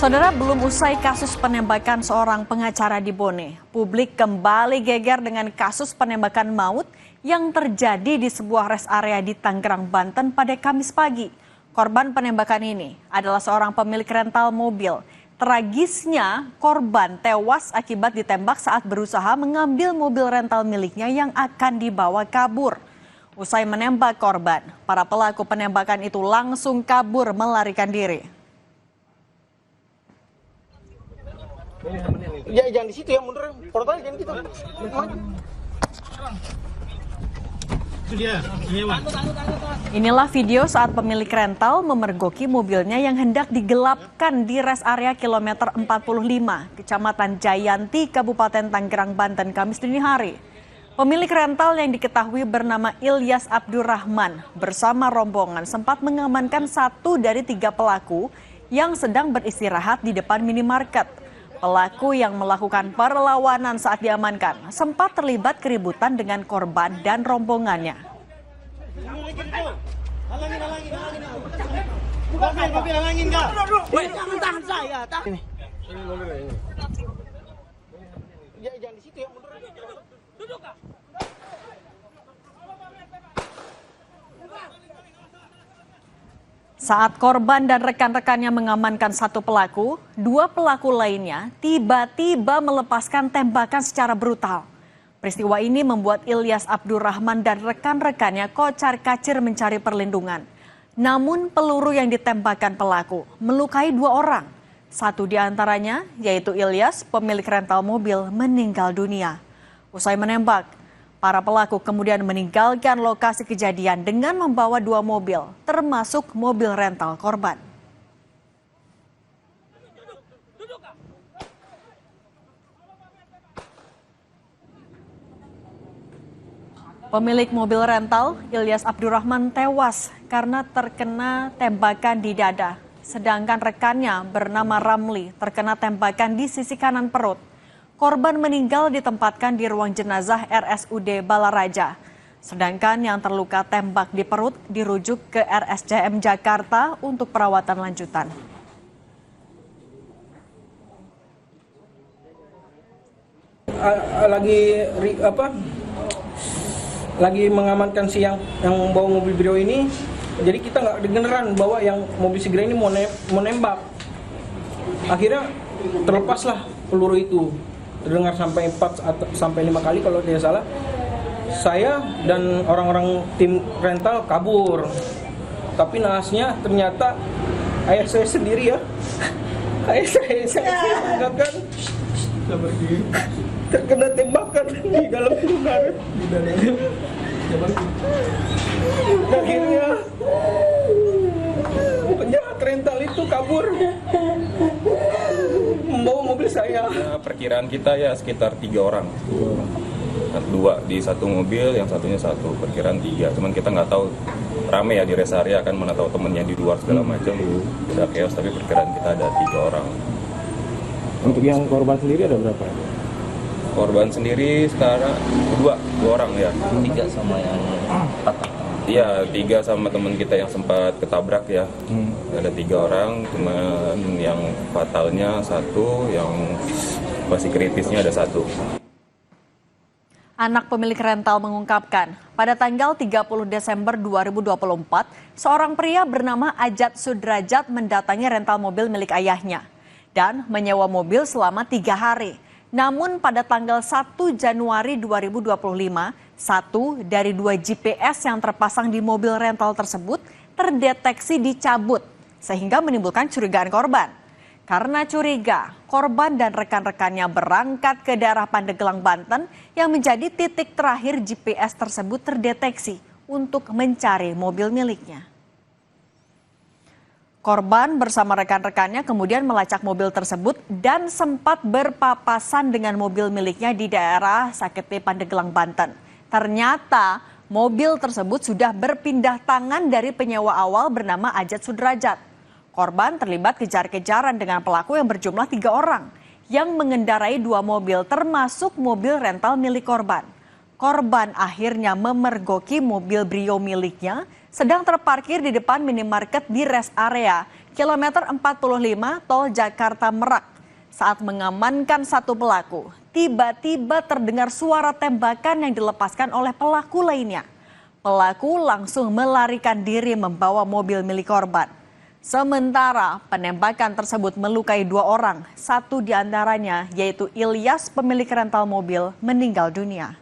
Saudara, belum usai kasus penembakan seorang pengacara di Bone, publik kembali geger dengan kasus penembakan maut yang terjadi di sebuah rest area di Tangerang, Banten pada Kamis pagi. Korban penembakan ini adalah seorang pemilik rental mobil. Tragisnya, korban tewas akibat ditembak saat berusaha mengambil mobil rental miliknya yang akan dibawa kabur. Usai menembak korban, para pelaku penembakan itu langsung kabur melarikan diri. Ya, jangan di situ ya, mundur. Portalnya jangan gitu. Inilah video saat pemilik rental memergoki mobilnya yang hendak digelapkan di rest area kilometer 45, Kecamatan Jayanti, Kabupaten Tangerang, Banten, Kamis dini hari. Pemilik rental yang diketahui bernama Ilyas Abdurrahman bersama rombongan sempat mengamankan satu dari 3 pelaku yang sedang beristirahat di depan minimarket. Pelaku yang melakukan perlawanan saat diamankan sempat terlibat keributan dengan korban dan rombongannya. Saat korban dan rekan-rekannya mengamankan satu pelaku, 2 pelaku lainnya tiba-tiba melepaskan tembakan secara brutal. Peristiwa ini membuat Ilyas Abdurrahman dan rekan-rekannya kocar-kacir mencari perlindungan. Namun peluru yang ditembakkan pelaku melukai 2 orang. Satu di antaranya, yaitu Ilyas, pemilik rental mobil, meninggal dunia. Usai menembak, para pelaku kemudian meninggalkan lokasi kejadian dengan membawa 2 mobil, termasuk mobil rental korban. Pemilik mobil rental, Ilyas Abdurrahman, tewas karena terkena tembakan di dada. Sedangkan rekannya bernama Ramli terkena tembakan di sisi kanan perut. Korban meninggal ditempatkan di ruang jenazah RSUD Balaraja. Sedangkan yang terluka tembak di perut dirujuk ke RSCM Jakarta untuk perawatan lanjutan. Lagi mengamankan si yang bawa mobil brio ini, jadi kita nggak dengeran bahwa yang mobil segera ini mau nembak. Akhirnya terlepaslah peluru itu. Terdengar sampai 4 sampai 5 kali kalau tidak salah. Saya dan orang-orang tim rental kabur. Tapi naasnya ternyata ayah saya sendiri ya. Ayah saya mengatakan terkena tembakan di dalam rumah. Akhirnya penjahat rental itu kabur membawa mobil saya. Perkiraan kita ya sekitar 3 orang. 2 di satu mobil, yang satunya satu. Perkiraan 3. Cuman kita nggak tahu, rame ya di rest area, kan mana tahu temennya di luar segala macam. Udah chaos, tapi perkiraan kita ada 3 orang. Untuk yang korban sendiri ada berapa? Korban sendiri sekarang 2 orang ya. 3 sama yang patah. Iya, 3 sama teman kita yang sempat ketabrak ya. Ada 3 orang, cuman yang fatalnya 1, yang masih kritisnya ada 1. Anak pemilik rental mengungkapkan, pada tanggal 30 Desember 2024, seorang pria bernama Ajat Sudrajat mendatangi rental mobil milik ayahnya dan menyewa mobil selama 3 hari. Namun pada tanggal 1 Januari 2025, 1 dari 2 GPS yang terpasang di mobil rental tersebut terdeteksi dicabut, sehingga menimbulkan curigaan korban. Karena curiga, korban dan rekan-rekannya berangkat ke daerah Pandeglang, Banten yang menjadi titik terakhir GPS tersebut terdeteksi untuk mencari mobil miliknya. Korban bersama rekan-rekannya kemudian melacak mobil tersebut dan sempat berpapasan dengan mobil miliknya di daerah Sakete, Pandeglang, Banten. Ternyata mobil tersebut sudah berpindah tangan dari penyewa awal bernama Ajat Sudrajat. Korban terlibat kejar-kejaran dengan pelaku yang berjumlah 3 orang yang mengendarai 2 mobil termasuk mobil rental milik korban. korban akhirnya memergoki mobil Brio miliknya sedang terparkir di depan minimarket di rest area kilometer 45 Tol Jakarta Merak. Saat mengamankan satu pelaku, tiba-tiba terdengar suara tembakan yang dilepaskan oleh pelaku lainnya. Pelaku langsung melarikan diri membawa mobil milik korban. Sementara penembakan tersebut melukai 2 orang, satu diantaranya yaitu Ilyas pemilik rental mobil meninggal dunia.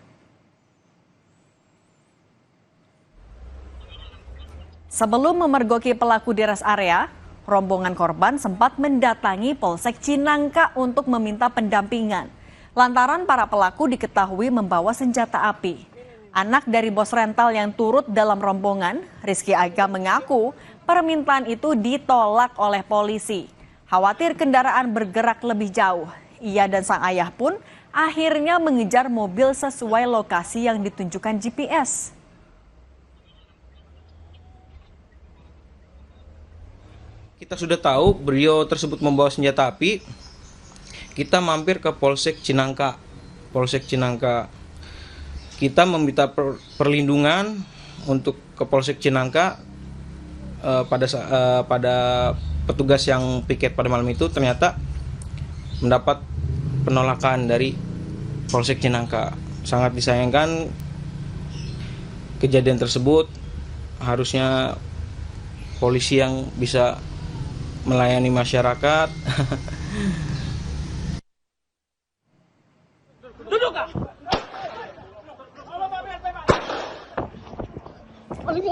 Sebelum memergoki pelaku di rest area, rombongan korban sempat mendatangi Polsek Cinangka untuk meminta pendampingan. Lantaran para pelaku diketahui membawa senjata api. Anak dari bos rental yang turut dalam rombongan, Rizky Aga mengaku permintaan itu ditolak oleh polisi. Khawatir kendaraan bergerak lebih jauh, ia dan sang ayah pun akhirnya mengejar mobil sesuai lokasi yang ditunjukkan GPS. Kita sudah tahu Brio tersebut membawa senjata api. Kita mampir ke Polsek Cinangka. Kita meminta perlindungan untuk ke Polsek Cinangka. Pada petugas yang piket pada malam itu ternyata mendapat penolakan dari Polsek Cinangka. Sangat disayangkan kejadian tersebut. Harusnya polisi yang bisa melayani masyarakat.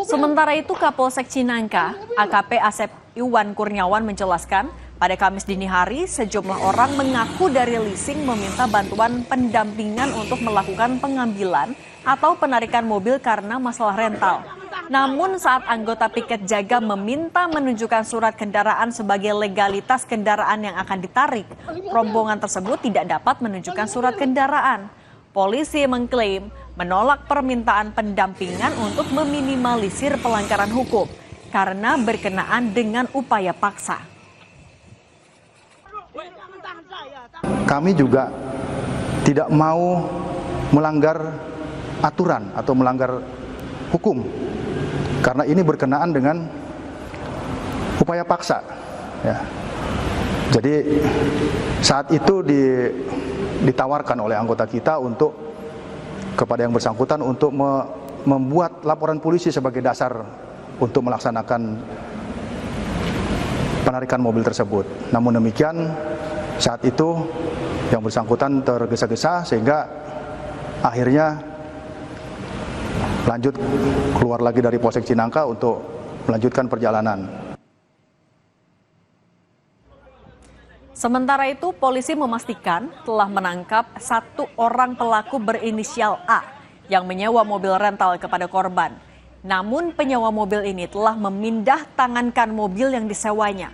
Sementara itu Kapolsek Cinangka, AKP Asep Iwan Kurniawan menjelaskan, pada Kamis dini hari sejumlah orang mengaku dari leasing meminta bantuan pendampingan untuk melakukan pengambilan atau penarikan mobil karena masalah rental. Namun saat anggota piket jaga meminta menunjukkan surat kendaraan sebagai legalitas kendaraan yang akan ditarik, rombongan tersebut tidak dapat menunjukkan surat kendaraan. Polisi mengklaim menolak permintaan pendampingan untuk meminimalisir pelanggaran hukum karena berkenaan dengan upaya paksa. Kami juga tidak mau melanggar aturan atau melanggar hukum. Karena ini berkenaan dengan upaya paksa. Ya. Jadi saat itu ditawarkan oleh anggota kita untuk kepada yang bersangkutan untuk membuat laporan polisi sebagai dasar untuk melaksanakan penarikan mobil tersebut. Namun demikian saat itu yang bersangkutan tergesa-gesa sehingga akhirnya lanjut keluar lagi dari Polsek Cinangka untuk melanjutkan perjalanan. Sementara itu, polisi memastikan telah menangkap 1 orang pelaku berinisial A yang menyewa mobil rental kepada korban. Namun penyewa mobil ini telah memindah tangankan mobil yang disewanya.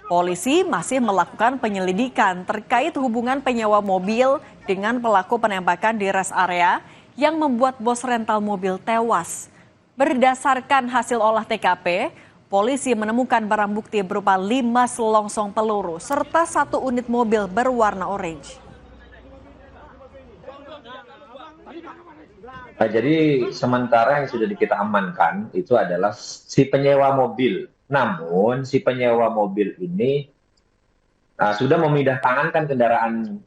Polisi masih melakukan penyelidikan terkait hubungan penyewa mobil dengan pelaku penembakan di rest area yang membuat bos rental mobil tewas. Berdasarkan hasil olah TKP, polisi menemukan barang bukti berupa 5 selongsong peluru serta 1 unit mobil berwarna orange. Jadi sementara yang sudah kita amankan itu adalah si penyewa mobil. Namun si penyewa mobil ini sudah memindah tangankan kendaraan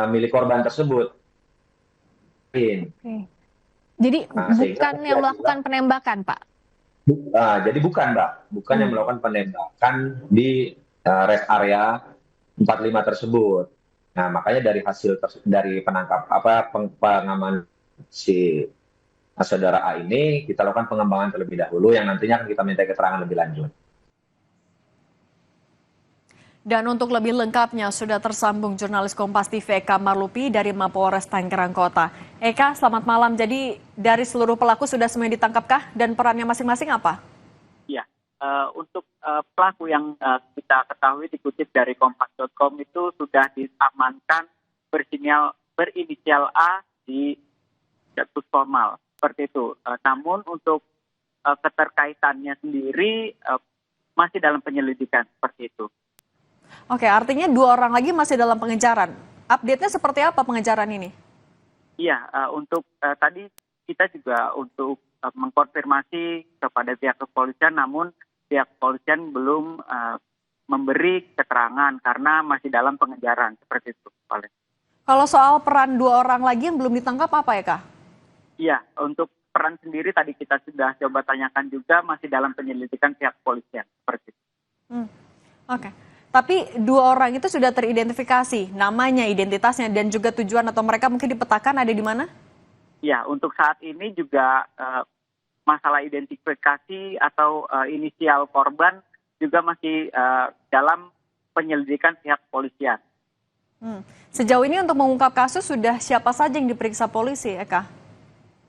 milik korban tersebut. Oke. Jadi bukan yang melakukan penembakan, Pak? Jadi bukan, Mbak. Bukan yang melakukan penembakan di rest area 45 tersebut. Nah, makanya dari hasil dari pengaman si saudara A ini, kita lakukan pengembangan terlebih dahulu yang nantinya akan kita minta keterangan lebih lanjut. Dan untuk lebih lengkapnya sudah tersambung jurnalis Kompas TV Eka Marlupi dari Mapolres Tangerang Kota. Eka, selamat malam. Jadi dari seluruh pelaku sudah semuanya ditangkapkah dan perannya masing-masing apa? Iya, untuk pelaku yang kita ketahui dikutip dari kompas.com itu sudah diamankan berinisial A di status formal seperti itu. Namun untuk keterkaitannya sendiri masih dalam penyelidikan seperti itu. Oke, artinya 2 orang lagi masih dalam pengejaran. Update-nya seperti apa pengejaran ini? Iya, untuk tadi kita juga untuk mengkonfirmasi kepada pihak kepolisian, namun pihak kepolisian belum memberi keterangan karena masih dalam pengejaran seperti itu. Kalau soal peran 2 orang lagi yang belum ditangkap apa ya, Kak? Iya, untuk peran sendiri tadi kita sudah coba tanyakan juga masih dalam penyelidikan pihak kepolisian seperti itu. Oke. Tapi 2 orang itu sudah teridentifikasi, namanya, identitasnya, dan juga tujuan atau mereka mungkin dipetakan ada di mana? Ya, untuk saat ini juga masalah identifikasi atau inisial korban juga masih dalam penyelidikan pihak kepolisian. Sejauh ini untuk mengungkap kasus sudah siapa saja yang diperiksa polisi, Eka?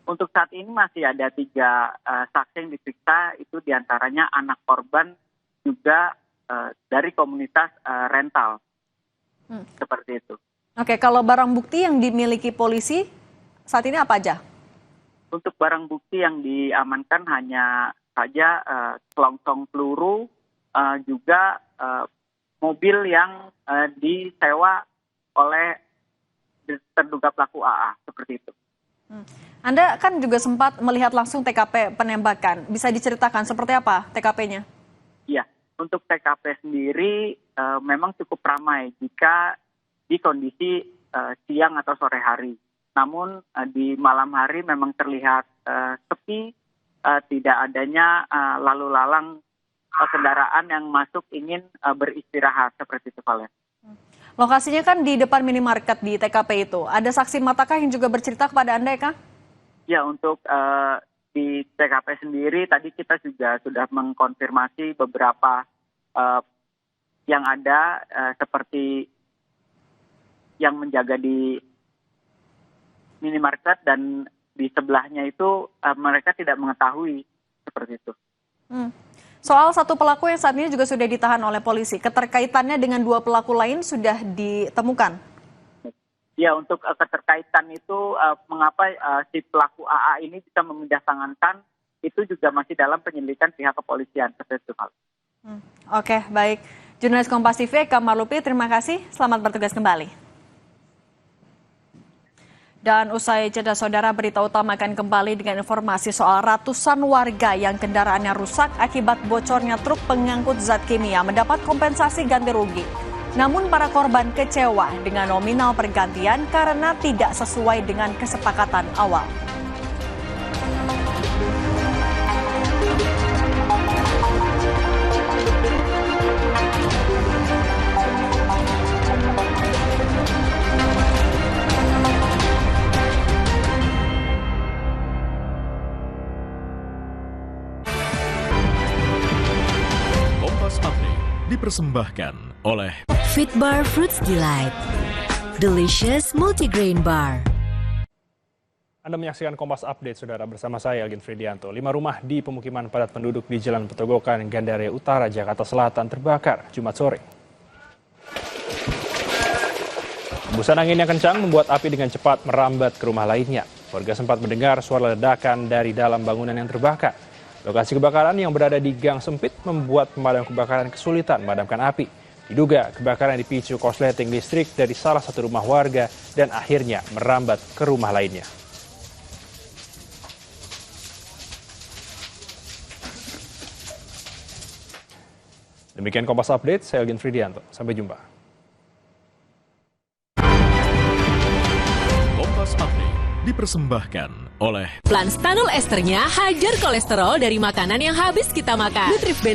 Untuk saat ini masih ada 3 saksi yang diperiksa, itu diantaranya anak korban juga dari komunitas rental, seperti itu. Oke, kalau barang bukti yang dimiliki polisi saat ini apa aja? Untuk barang bukti yang diamankan hanya saja selongsong peluru, juga mobil yang disewa oleh terduga pelaku AA, seperti itu. Anda kan juga sempat melihat langsung TKP penembakan. Bisa diceritakan seperti apa TKP-nya? Iya, untuk TKP sendiri memang cukup ramai jika di kondisi siang atau sore hari. Namun di malam hari memang terlihat sepi, tidak adanya lalu lalang kendaraan yang masuk ingin beristirahat seperti itu, Valen. Lokasinya kan di depan minimarket di TKP itu. Ada saksi matakah yang juga bercerita kepada Anda, Eka? Ya, untuk di TKP sendiri tadi kita juga sudah mengkonfirmasi beberapa yang ada seperti yang menjaga di minimarket dan di sebelahnya itu mereka tidak mengetahui seperti itu. Soal 1 pelaku yang saat ini juga sudah ditahan oleh polisi, keterkaitannya dengan 2 pelaku lain sudah ditemukan? Ya, untuk keterkaitan itu mengapa si pelaku AA ini bisa memindahtangankan itu juga masih dalam penyelidikan pihak kepolisian. Oke, baik. Jurnalis Kompas TV Eka Marlupi, terima kasih. Selamat bertugas kembali. Dan usai jeda saudara, berita utama akan kembali dengan informasi soal ratusan warga yang kendaraannya rusak akibat bocornya truk pengangkut zat kimia mendapat kompensasi ganti rugi. Namun para korban kecewa dengan nominal pergantian karena tidak sesuai dengan kesepakatan awal. Dipersembahkan oleh Fitbar Fruits Delight, delicious multigrain bar. Anda menyaksikan Kompas Update, saudara, bersama saya Algin Fridianto. 5 rumah di pemukiman padat penduduk di Jalan Petogokan, Gandaria Utara, Jakarta Selatan terbakar Jumat sore. Hembusan angin yang kencang membuat api dengan cepat merambat ke rumah lainnya. Warga sempat mendengar suara ledakan dari dalam bangunan yang terbakar. Lokasi kebakaran yang berada di gang sempit membuat pemadam kebakaran kesulitan memadamkan api. Diduga kebakaran dipicu korsleting listrik dari salah satu rumah warga dan akhirnya merambat ke rumah lainnya. Demikian Kompas Update, saya Algin Fridianto. Sampai jumpa. Kompas Update dipersembahkan oleh Plan Stanul Esternya hajar kolesterol dari makanan yang habis kita makan.